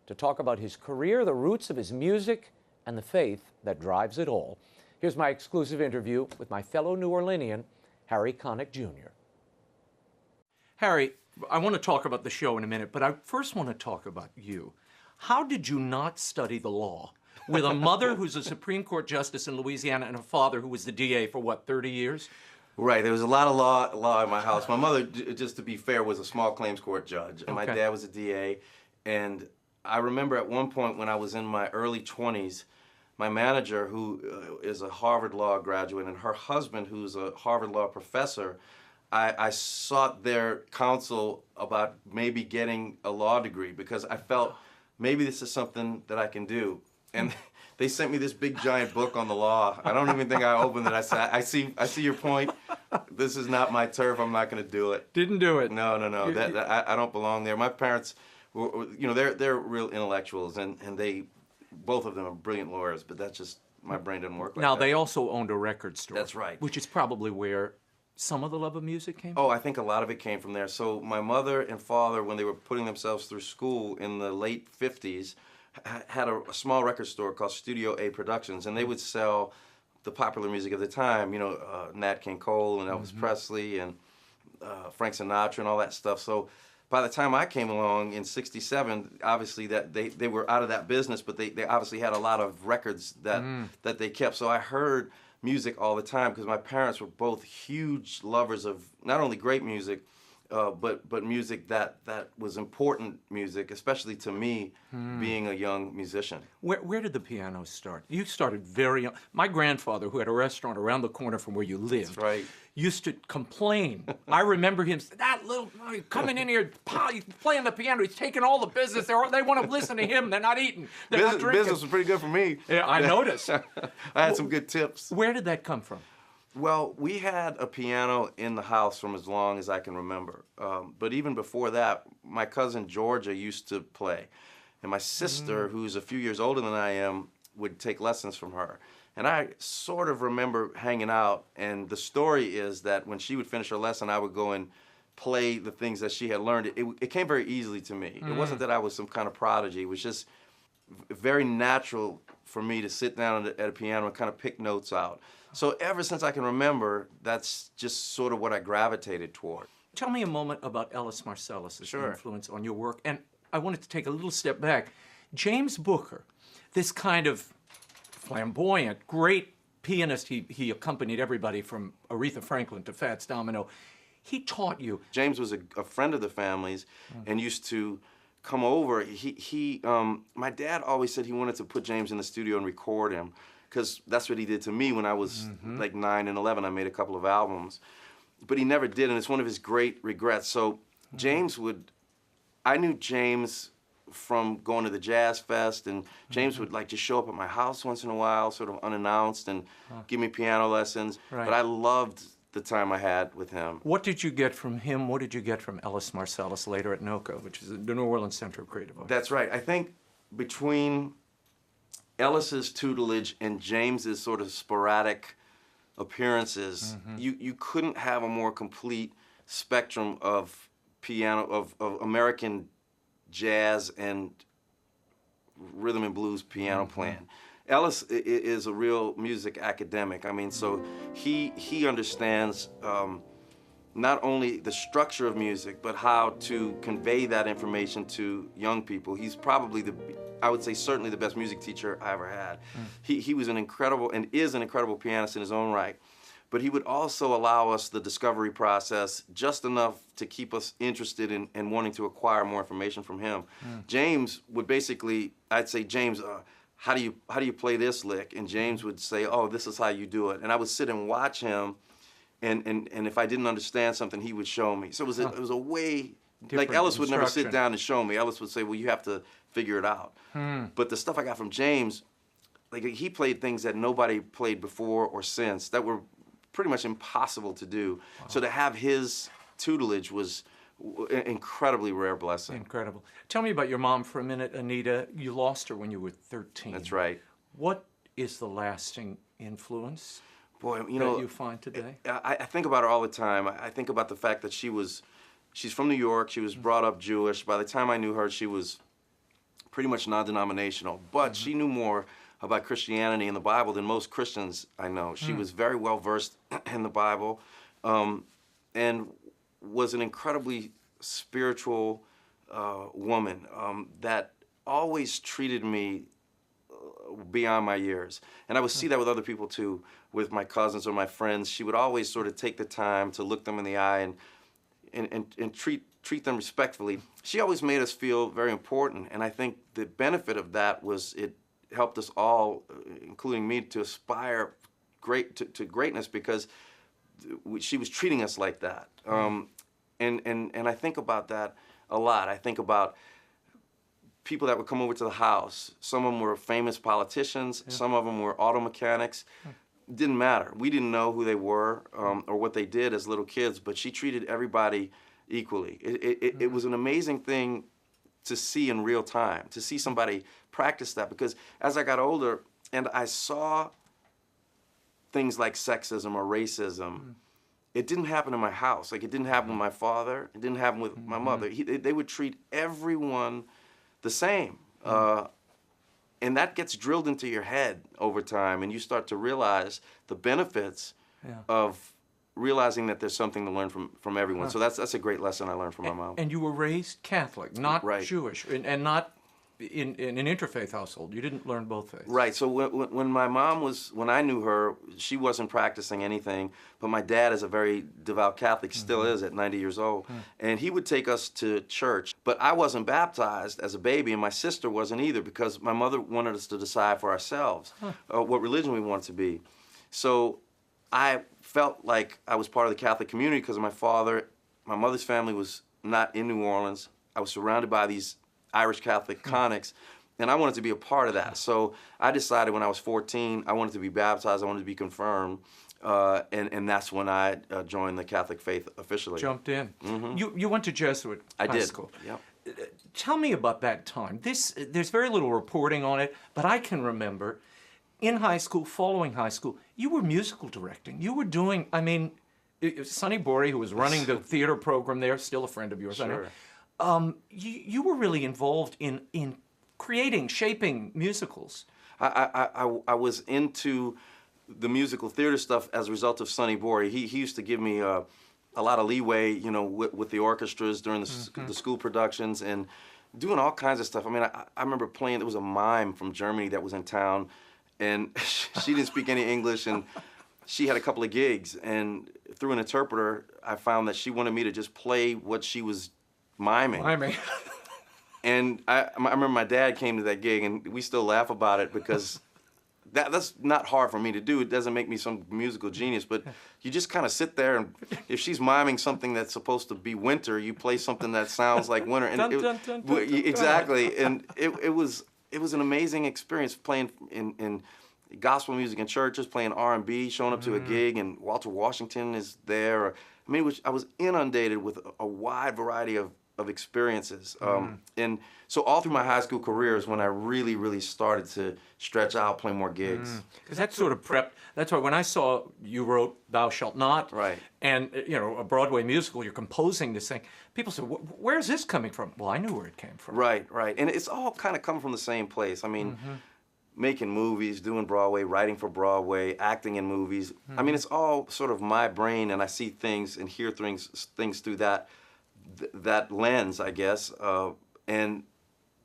Speaker 1: to talk about his career, the roots of his music, and the faith that drives it all. Here's my exclusive interview with my fellow New Orleanian, Connick Jr. Harry, I want to talk about the show in a minute, but I first want to talk about you. How did you not study the law? With a mother who's a Supreme Court justice in Louisiana and a father who was the DA for, what, 30 years?
Speaker 5: Right, there was a lot of law in my house. My mother, just to be fair, was a small claims court judge, and my dad was a DA. And I remember at one point when I was in my early 20s, my manager, who is a Harvard Law graduate, and her husband, who's a Harvard Law professor, I sought their counsel about maybe getting a law degree because I felt maybe this is something that I can do. And they sent me this big giant book on the law. I don't even think I opened it. I said, I see your point. This is not my turf. I'm not going to do it.
Speaker 1: Didn't do it.
Speaker 5: No. I don't belong there. My parents, they're real intellectuals, and they, both of them are brilliant lawyers, but that's just, my brain doesn't work like that.
Speaker 1: Now, they also owned a record store.
Speaker 5: That's right.
Speaker 1: Which is probably where some of the love of music came from?
Speaker 5: Oh, I think a lot of it came from there. So my mother and father, when they were putting themselves through school in the late 50s, had a small record store called Studio A Productions, and they would sell the popular music of the time, Nat King Cole and Elvis Presley and Frank Sinatra and all that stuff. So by the time I came along in '67, obviously that they were out of that business, but they obviously had a lot of records that they kept. So I heard music all the time because my parents were both huge lovers of not only great music, but music that was important music, especially to me, being a young musician.
Speaker 1: Where did the piano start? You started very young. My grandfather, who had a restaurant around the corner from where you lived,
Speaker 5: That's right.
Speaker 1: used to complain. I remember him saying, that little coming in here, he's playing the piano, he's taking all the business. They want to listen to him. They're not eating. They're not drinking.
Speaker 5: Business was pretty good for me.
Speaker 1: Yeah, I noticed.
Speaker 5: I had some good tips.
Speaker 1: Where did that come from?
Speaker 5: Well, we had a piano in the house from as long as I can remember. But even before that, my cousin Georgia used to play. And my sister, who's a few years older than I am, would take lessons from her. And I sort of remember hanging out, and the story is that when she would finish her lesson, I would go and play the things that she had learned. It came very easily to me. It wasn't that I was some kind of prodigy. It was just very natural for me to sit down at a piano and kind of pick notes out. So ever since I can remember, that's just sort of what I gravitated toward.
Speaker 1: Tell me a moment about Ellis Marsalis'
Speaker 5: Sure.
Speaker 1: influence on your work. And I wanted to take a little step back. James Booker, this kind of flamboyant, great pianist, he accompanied everybody from Aretha Franklin to Fats Domino. He taught you.
Speaker 5: James was a friend of the family's and used to come over. My dad always said he wanted to put James in the studio and record him, because that's what he did to me when I was like 9 and 11. I made a couple of albums, but he never did, and it's one of his great regrets. So I knew James from going to the Jazz Fest, and James would like just show up at my house once in a while, sort of unannounced, and give me piano lessons.
Speaker 1: Right.
Speaker 5: But I loved the time I had with him.
Speaker 1: What did you get from him? What did you get from Ellis Marsalis later at NOCA, which is the New Orleans Center of Creative Arts?
Speaker 5: That's right. I think between Ellis's tutelage and James's sort of sporadic appearances, you couldn't have a more complete spectrum of piano, of American jazz and rhythm and blues piano playing. Ellis is a real music academic. I mean, so he understands not only the structure of music, but how to convey that information to young people. He's probably I would say certainly the best music teacher I ever had. He was an incredible, and is an incredible pianist in his own right. But he would also allow us the discovery process just enough to keep us interested in wanting to acquire more information from him. James would basically, I'd say, James, how do you play this lick? And James would say, oh, this is how you do it. And I would sit and watch him, and if I didn't understand something, he would show me. So it was a way, like Ellis would never sit down and show me. Ellis would say, well, you have to figure it out. But the stuff I got from James, like he played things that nobody played before or since that were pretty much impossible to do. So to have his tutelage was an incredibly rare blessing.
Speaker 1: Incredible. Tell me about your mom for a minute, Anita. You lost her when you were 13.
Speaker 5: That's right.
Speaker 1: What is the lasting influence
Speaker 5: Boy,
Speaker 1: that you find today?
Speaker 5: I think about her all the time. I think about the fact that she's from New York. She was brought up Jewish. By the time I knew her, she was pretty much non-denominational. But she knew more about Christianity and the Bible than most Christians I know. She was very well versed in the Bible, and was an incredibly spiritual woman that always treated me beyond my years. And I would see that with other people too, with my cousins or my friends. She would always sort of take the time to look them in the eye and treat them respectfully. She always made us feel very important, and I think the benefit of that was it helped us all, including me, to aspire to greatness, because she was treating us like that. And I think about that a lot. I think about people that would come over to the house. Some of them were famous politicians. Some of them were auto mechanics. Didn't matter. We didn't know who they were or what they did as little kids, but she treated everybody equally. It was an amazing thing to see in real time, to see somebody practice that, because as I got older and I saw things like sexism or racism, it didn't happen in my house. Like, it didn't happen with my father. It didn't happen with my mother. They would treat everyone the same. And that gets drilled into your head over time, and you start to realize the benefits of realizing that there's something to learn from everyone. So that's a great lesson I learned from my mom.
Speaker 1: And you were raised Catholic, not Jewish, and not in an interfaith household. You didn't learn both faiths.
Speaker 5: Right. So when my mom when I knew her, she wasn't practicing anything, but my dad is a very devout Catholic, still is at 90 years old, and he would take us to church. But I wasn't baptized as a baby, and my sister wasn't either, because my mother wanted us to decide for ourselves what religion we wanted to be. So I felt like I was part of the Catholic community because my mother's family was not in New Orleans. I was surrounded by these Irish Catholic Connicks, and I wanted to be a part of that. So I decided when I was 14, I wanted to be baptized, I wanted to be confirmed, and that's when I joined the Catholic faith officially.
Speaker 1: Jumped in. You went to Jesuit high school.
Speaker 5: Yep.
Speaker 1: Tell me about that time. There's very little reporting on it, but I can remember in high school, following high school, you were musical directing. You were doing, Sonny Bory, who was running the theater program there, still a friend of yours, I know. You were really involved in creating, shaping musicals.
Speaker 5: I was into the musical theater stuff as a result of Sonny Bory. He used to give me a lot of leeway, with the orchestras during the school productions and doing all kinds of stuff. I mean, I remember playing, there was a mime from Germany that was in town, and she didn't speak any English, and she had a couple of gigs, and through an interpreter, I found that she wanted me to just play what she was miming. And I remember my dad came to that gig, and we still laugh about it because that's not hard for me to do. It doesn't make me some musical genius, but you just kind of sit there, and if she's miming something that's supposed to be winter, you play something that sounds like winter. And exactly. And it was an amazing experience playing in gospel music in churches, playing R&B, showing up to a gig, and Walter Washington is there. I mean, I was inundated with a wide variety of of experiences. And so all through my high school career is when I really, really started to stretch out, play more gigs.
Speaker 1: Because that sort of prepped. That's why when I saw you wrote "Thou Shalt Not,"
Speaker 5: Right.
Speaker 1: and a Broadway musical, you're composing this thing. People said, "Where's this coming from?" Well, I knew where it came from.
Speaker 5: Right, right. And it's all kind of coming from the same place. I mean, making movies, doing Broadway, writing for Broadway, acting in movies. I mean, it's all sort of my brain, and I see things and hear things through that lens, I guess. And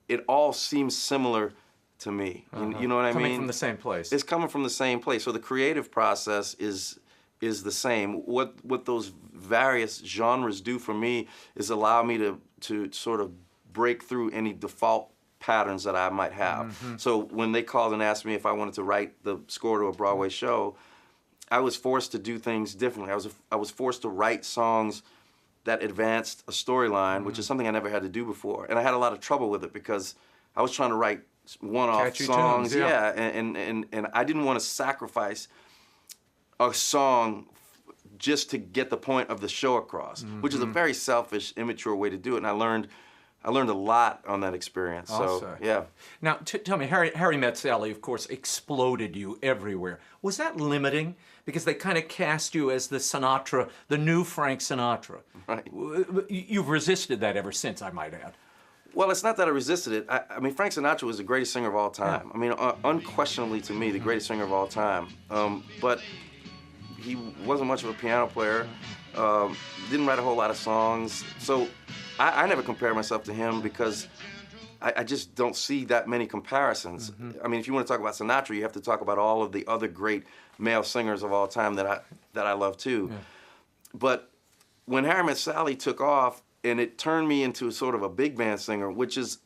Speaker 5: it all seems similar to me. You know what I mean?
Speaker 1: Coming from the same place.
Speaker 5: It's coming from the same place. So the creative process is the same. What those various genres do for me is allow me to sort of break through any default patterns that I might have. So when they called and asked me if I wanted to write the score to a Broadway show, I was forced to do things differently. I was forced to write songs that advanced a storyline, which is something I never had to do before. And I had a lot of trouble with it because I was trying to write one-off
Speaker 1: Catchy
Speaker 5: songs.
Speaker 1: tunes, yeah.
Speaker 5: And I didn't want to sacrifice a song just to get the point of the show across, which is a very selfish, immature way to do it. And I learned a lot on that experience. So, yeah.
Speaker 1: Now, tell me, Harry Met Sally, of course, exploded you everywhere. Was that limiting? Because they kind of cast you as the Sinatra, the new Frank Sinatra.
Speaker 5: Right.
Speaker 1: You've resisted that ever since, I might add.
Speaker 5: Well, it's not that I resisted it. I mean, Frank Sinatra was the greatest singer of all time. I mean, unquestionably to me, the greatest singer of all time. But he wasn't much of a piano player, didn't write a whole lot of songs. So I never compared myself to him because I just don't see that many comparisons. I mean, if you want to talk about Sinatra, you have to talk about all of the other great male singers of all time that I love too. Yeah. But when Harry Met Sally took off, and it turned me into sort of a big band singer, which is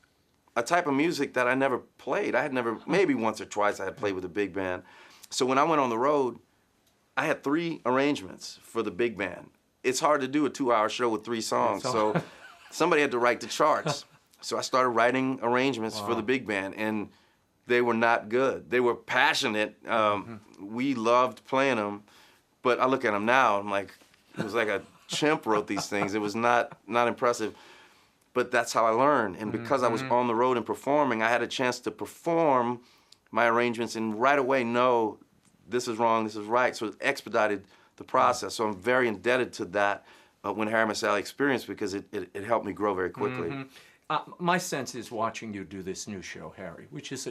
Speaker 5: a type of music that I never played. I had never, maybe once or twice I had played with a big band. So when I went on the road, I had 3 arrangements for the big band. It's hard to do a 2-hour show with 3 songs, so somebody had to write the charts. So I started writing arrangements for the big band, and they were not good. They were passionate. We loved playing them, but I look at them now, I'm like, it was like a chimp wrote these things. It was not impressive, but that's how I learned. And because I was on the road and performing, I had a chance to perform my arrangements and right away know this is wrong, this is right. So it expedited the process. So I'm very indebted to that when Harry Met Sally experienced, because it helped me grow very quickly.
Speaker 1: My sense is watching you do this new show, Harry, which is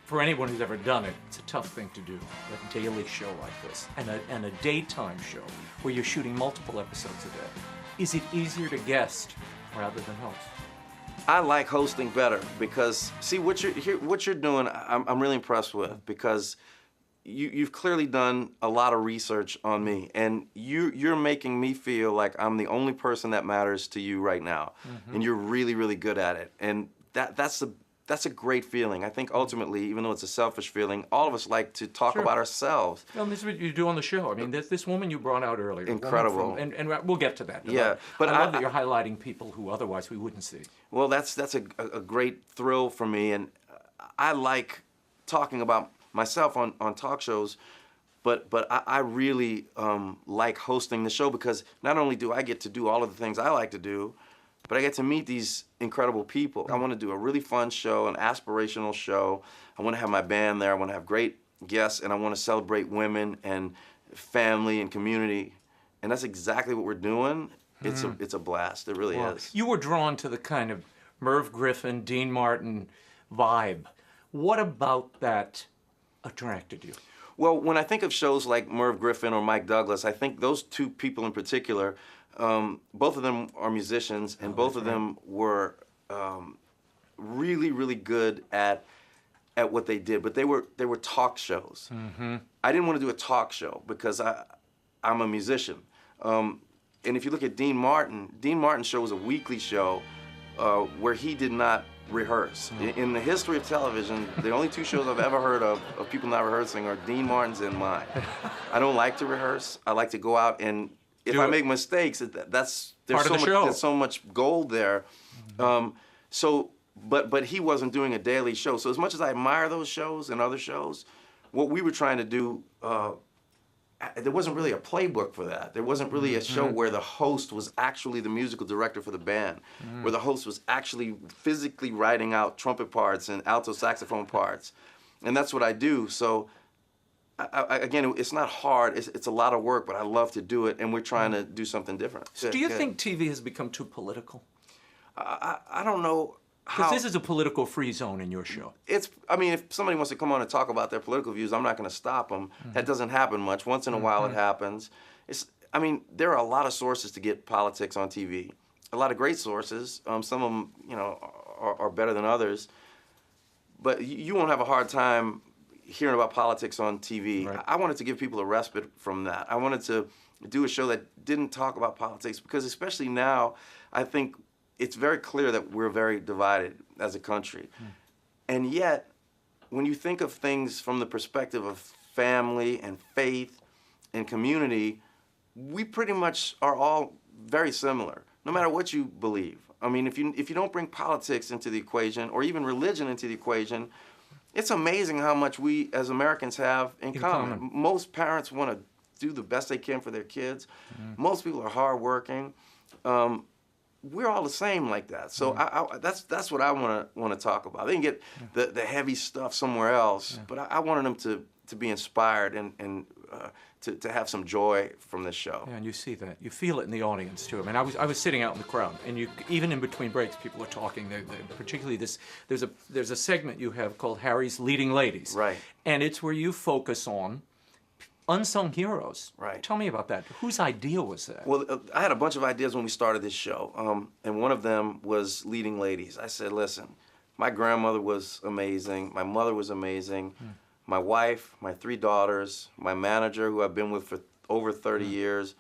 Speaker 1: for anyone who's ever done it, it's a tough thing to do, a daily show like this, and a daytime show where you're shooting multiple episodes a day. Is it easier to guest rather than host?
Speaker 5: I like hosting better because, see, what you're doing, I'm really impressed with, because you've clearly done a lot of research on me, and you're making me feel like I'm the only person that matters to you right now, and you're really, really good at it, and that's a great feeling. I think ultimately, even though it's a selfish feeling, all of us like to talk about ourselves.
Speaker 1: Well, this is what you do on the show. I mean, this woman you brought out earlier.
Speaker 5: Incredible.
Speaker 1: And we'll get to that.
Speaker 5: Yeah.
Speaker 1: But I love that you're highlighting people who otherwise we wouldn't see.
Speaker 5: Well, that's a great thrill for me. And I like talking about myself on talk shows, but I really like hosting the show, because not only do I get to do all of the things I like to do, but I get to meet these incredible people. I want to do a really fun show, an aspirational show. I want to have my band there. I want to have great guests, and I want to celebrate women and family and community. And that's exactly what we're doing. It's a blast. It really is.
Speaker 1: You were drawn to the kind of Merv Griffin, Dean Martin vibe. What about that attracted you?
Speaker 5: Well, when I think of shows like Merv Griffin or Mike Douglas, I think those 2 people in particular, both of them are musicians, and both of them were really, really good at what they did. But they were talk shows. I didn't want to do a talk show because I'm a musician. And if you look at Dean Martin's show was a weekly show where he did not rehearse. In the history of television, the only 2 shows I've ever heard of people not rehearsing are Dean Martin's and mine. I don't like to rehearse. I like to go out, and if I make mistakes, there's so much gold there. But he wasn't doing a daily show. So as much as I admire those shows and other shows, what we were trying to do there wasn't really a playbook for that. There wasn't really a show where the host was actually the musical director for the band, where the host was actually physically writing out trumpet parts and alto saxophone parts. And that's what I do. So, again, it's not hard. It's a lot of work, but I love to do it, and we're trying to do something different.
Speaker 1: So do you think TV has become too political?
Speaker 5: I don't know.
Speaker 1: Because this is a political-free zone in your show.
Speaker 5: I mean, if somebody wants to come on and talk about their political views, I'm not going to stop them. That doesn't happen much. Once in a while it happens. I mean, there are a lot of sources to get politics on TV. A lot of great sources. Some of them, you know, are better than others. But you won't have a hard time hearing about politics on TV.
Speaker 1: Right.
Speaker 5: I wanted to give people a respite from that. I wanted to do a show that didn't talk about politics because especially now, I think it's very clear that we're very divided as a country. And yet, when you think of things from the perspective of family and faith and community, we pretty much are all very similar, no matter what you believe. I mean, if you don't bring politics into the equation or even religion into the equation, it's amazing how much we as Americans have in common. Most parents want to do the best they can for their kids. Most people are hardworking. We're all the same like that. So that's what I want to talk about. They can get the heavy stuff somewhere else, but I wanted them to be inspired and to have some joy from this show.
Speaker 1: Yeah, and you see that. You feel it in the audience, too. I mean, I was sitting out in the crowd, and even in between breaks, people are talking. Particularly there's a segment you have called Harry's Leading Ladies.
Speaker 5: Right.
Speaker 1: And it's where you focus on unsung heroes.
Speaker 5: Right.
Speaker 1: Tell me about that. Whose idea was that?
Speaker 5: Well, I had a bunch of ideas when we started this show, and one of them was Leading Ladies. I said, listen, my grandmother was amazing. My mother was amazing. My wife, my 3 daughters, my manager, who I've been with for over 30 years.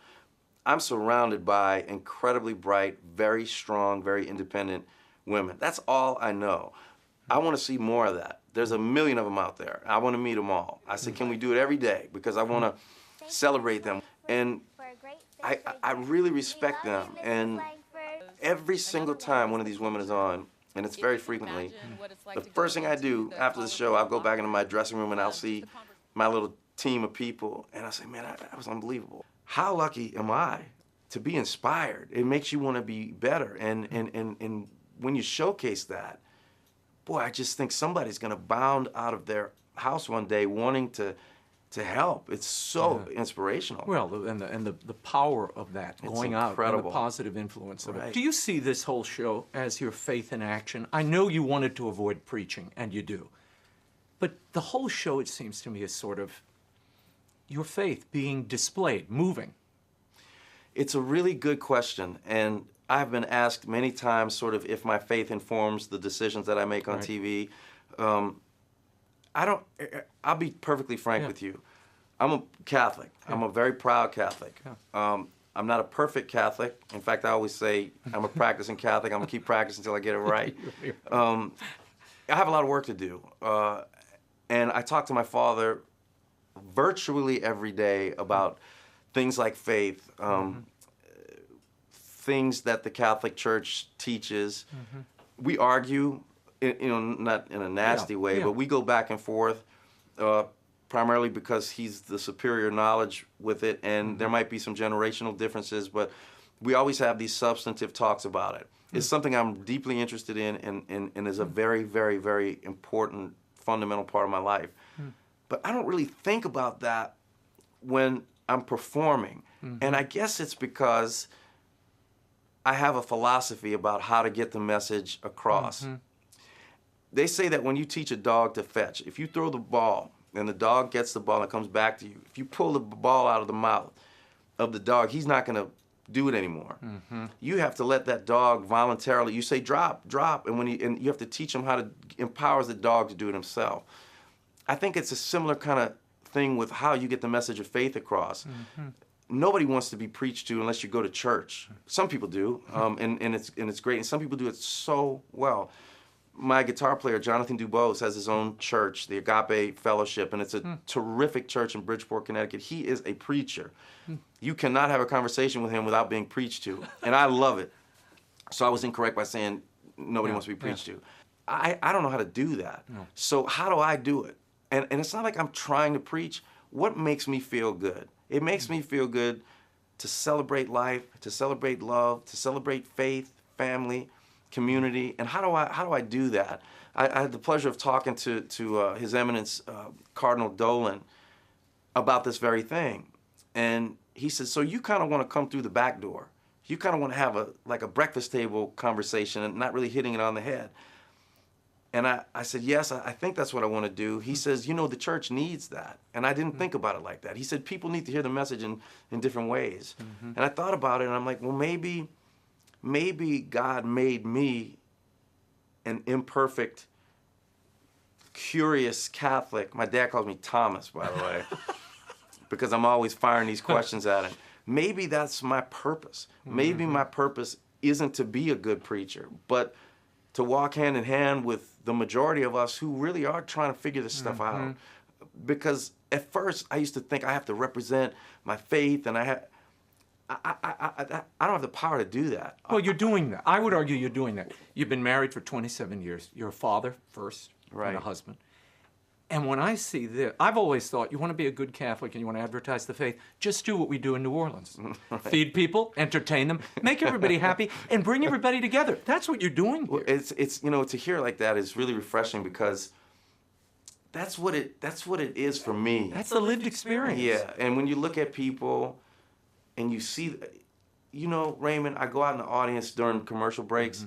Speaker 5: I'm surrounded by incredibly bright, very strong, very independent women. That's all I know. I want to see more of that. There's a million of them out there. I want to meet them all. I said, can we do it every day? Because I want to celebrate them. And I really respect them. And every single time one of these women is on, and it's very frequently, the first thing I do after the show, I'll go back into my dressing room and I'll see my little team of people, and I say, man, that was unbelievable. How lucky am I to be inspired? It makes you want to be better. And when you showcase that, boy, I just think somebody's going to bound out of their house one day wanting to help. It's so inspirational.
Speaker 1: Well, and the power of that going out and the positive influence of it. Do you see this whole show as your faith in action? I know you wanted to avoid preaching, and you do. But the whole show, it seems to me, is sort of your faith being displayed, moving.
Speaker 5: It's a really good question, and I've been asked many times sort of if my faith informs the decisions that I make on TV. I'll be perfectly frank with you. I'm a Catholic. I'm a very proud Catholic. I'm not a perfect Catholic. In fact, I always say I'm a practicing Catholic. I'm going to keep practicing until I get it right. I have a lot of work to do. And I talk to my father virtually every day about things like faith, things that the Catholic Church teaches. We argue, not in a nasty way, but we go back and forth, primarily because he's the superior knowledge with it, and there might be some generational differences, but we always have these substantive talks about it. It's something I'm deeply interested in and is a very, very, very important, fundamental part of my life. But I don't really think about that when I'm performing. And I guess it's because I have a philosophy about how to get the message across. They say that when you teach a dog to fetch, if you throw the ball and the dog gets the ball and comes back to you, if you pull the ball out of the mouth of the dog, he's not going to do it anymore. You have to let that dog voluntarily, you say drop, drop, and you have to teach him how to empower the dog to do it himself. I think it's a similar kind of thing with how you get the message of faith across. Nobody wants to be preached to unless you go to church. Some people do, and it's great, and some people do it so well. My guitar player, Jonathan Dubose, has his own church, the Agape Fellowship, and it's a terrific church in Bridgeport, Connecticut. He is a preacher. You cannot have a conversation with him without being preached to, and I love it. So I was incorrect by saying nobody wants to be preached to. I don't know how to do that. So how do I do it? And it's not like I'm trying to preach. What makes me feel good? It makes me feel good to celebrate life, to celebrate love, to celebrate faith, family, community. And how do I do that? I had the pleasure of talking to His Eminence Cardinal Dolan about this very thing. And he said, so you kind of want to come through the back door. You kind of want to have a breakfast table conversation and not really hitting it on the head. And I said, yes, I think that's what I want to do. He says, you know, the church needs that. And I didn't think about it like that. He said, people need to hear the message in different ways. And I thought about it, and I'm like, well, maybe God made me an imperfect, curious Catholic. My dad calls me Thomas, by the way, because I'm always firing these questions at him. Maybe that's my purpose. Maybe my purpose isn't to be a good preacher, but to walk hand in hand with the majority of us who really are trying to figure this stuff out. Because at first I used to think I have to represent my faith, and I don't have the power to do that.
Speaker 1: Well, you're doing that. I would argue you're doing that. You've been married for 27 years. You're a father first,
Speaker 5: Right.
Speaker 1: and a husband. And when I see this, I've always thought you want to be a good Catholic and you want to advertise the faith, just do what we do in New Orleans. Feed people, entertain them, make everybody happy, and bring everybody together. That's what you're doing here.
Speaker 5: Well, it's you know, to hear like that is really refreshing, because that's what it is for me.
Speaker 1: That's the lived experience.
Speaker 5: Yeah, and when you look at people and you see, you know, Raymond, I go out in the audience during commercial breaks.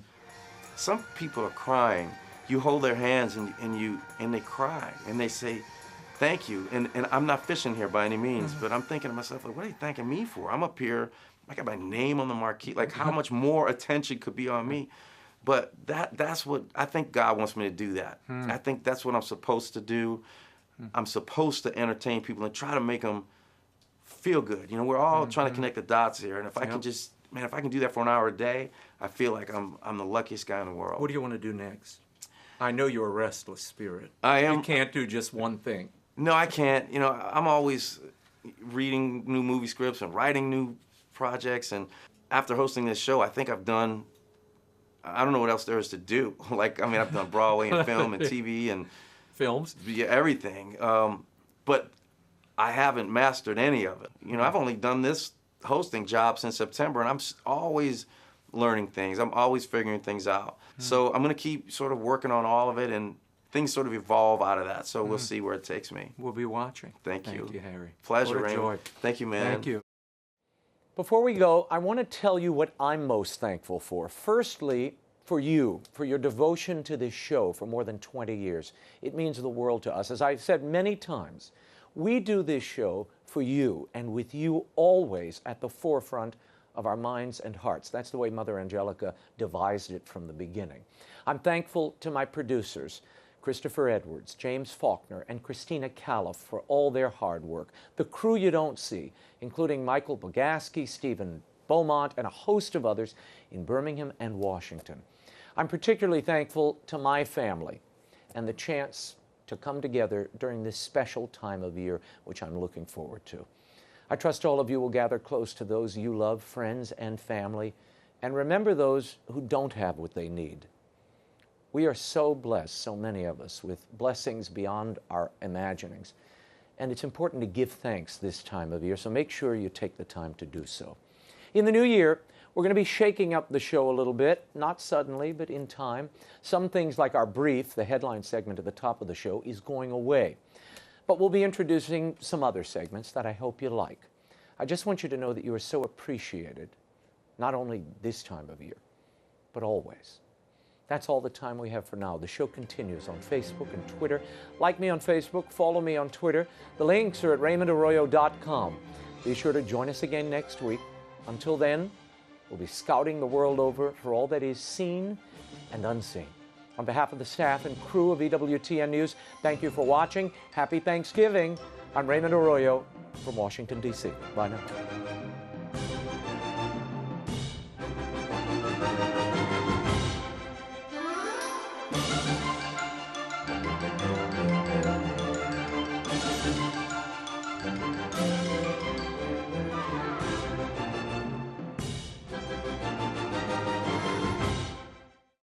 Speaker 5: Some people are crying. You hold their hands and they cry and they say, thank you. And I'm not fishing here by any means, but I'm thinking to myself, like, what are you thanking me for? I'm up here, I got my name on the marquee. Like, how much more attention could be on me? But that's what, I think God wants me to do that. I think that's what I'm supposed to do. I'm supposed to entertain people and try to make them feel good. You know, we're all trying to connect the dots here. And if I can just, man, if I can do that for an hour a day, I feel like I'm the luckiest guy in the world.
Speaker 1: What do you want to do next? I know you're a restless spirit.
Speaker 5: I am.
Speaker 1: You can't do just one thing.
Speaker 5: No, I can't. You know, I'm always reading new movie scripts and writing new projects. And after hosting this show, I think I've done, I don't know what else there is to do. Like, I mean, I've done Broadway and film and TV and
Speaker 1: films,
Speaker 5: yeah, everything. But I haven't mastered any of it. You know, I've only done this hosting job since September, and I'm always learning things. I'm always figuring things out. So I'm going to keep sort of working on all of it, and things sort of evolve out of that. So we'll see where it takes me.
Speaker 1: We'll be watching.
Speaker 5: Thank you.
Speaker 1: Thank you, Harry.
Speaker 5: Pleasure,
Speaker 1: What a
Speaker 5: Raymond.
Speaker 1: joy.
Speaker 5: Thank you, man.
Speaker 1: Thank you. Before we go, I want to tell you what I'm most thankful for. Firstly, for you, for your devotion to this show for more than 20 years. It means the world to us. As I've said many times, we do this show for you, and with you always at the forefront of our minds and hearts. That's the way Mother Angelica devised it from the beginning. I'm thankful to my producers, Christopher Edwards, James Faulkner, and Christina Califf, for all their hard work. The crew you don't see, including Michael Bogaski, Stephen Beaumont, and a host of others in Birmingham and Washington. I'm particularly thankful to my family and the chance to come together during this special time of year, which I'm looking forward to. I trust all of you will gather close to those you love, friends and family, and remember those who don't have what they need. We are so blessed, so many of us, with blessings beyond our imaginings, and it's important to give thanks this time of year, so make sure you take the time to do so. In the new year, we're going to be shaking up the show a little bit, not suddenly, but in time. Some things like our brief, the headline segment at the top of the show, is going away. But we'll be introducing some other segments that I hope you like. I just want you to know that you are so appreciated, not only this time of year, but always. That's all the time we have for now. The show continues on Facebook and Twitter. Like me on Facebook, follow me on Twitter. The links are at RaymondArroyo.com. Be sure to join us again next week. Until then, we'll be scouting the world over for all that is seen and unseen. On behalf of the staff and crew of EWTN News, thank you for watching. Happy Thanksgiving. I'm Raymond Arroyo from Washington, D.C. Bye now.